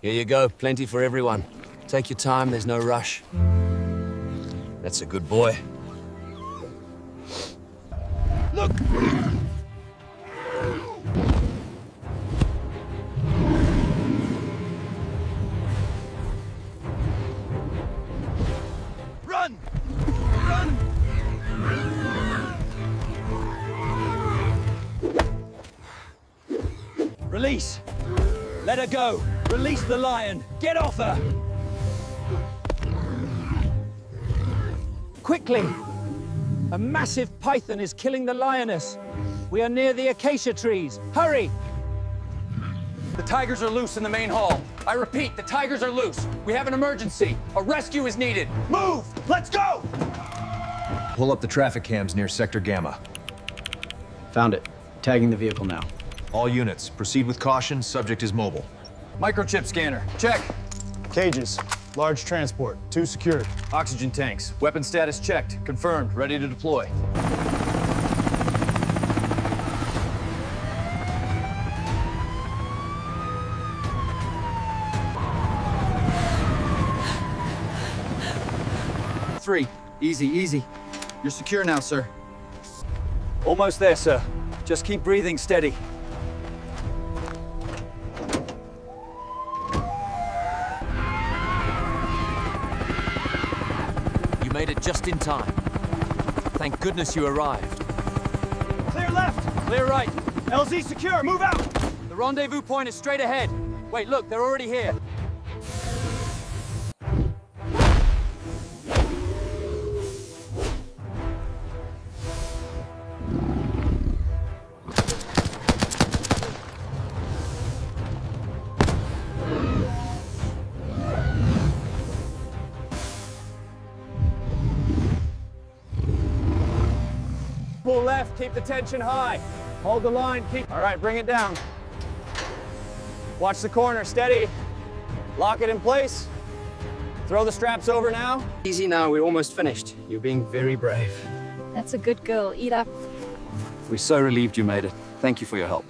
Here you go, plenty for everyone. Take your time, there's no rush. That's a good boy. Look! Run! Run! Release! Let her go! Release the lion! Get off her! Quickly! A massive python is killing the lioness. We are near the acacia trees. Hurry! The tigers are loose in the main hall. I repeat, the tigers are loose. We have an emergency. A rescue is needed. Move! Let's go! Pull up the traffic cams near Sector Gamma. Found it. Tagging the vehicle now. All units, proceed with caution. Subject is mobile. Microchip scanner, check. Cages. Large transport. 2 secured. Oxygen tanks, weapon status checked. Confirmed, ready to deploy. Three. Easy, easy. You're secure now, sir. Almost there, sir. Just keep breathing steady. You made it just in time. Thank goodness you arrived. Clear left, clear right. LZ secure, move out! The rendezvous point is straight ahead. Wait, look, they're already here. Pull left, keep the tension high. Hold the line, keep... All right, bring it down. Watch the corner, steady. Lock it in place. Throw the straps over now. Easy now, we're almost finished. You're being very brave. That's a good girl. Eat up. We're so relieved you made it. Thank you for your help.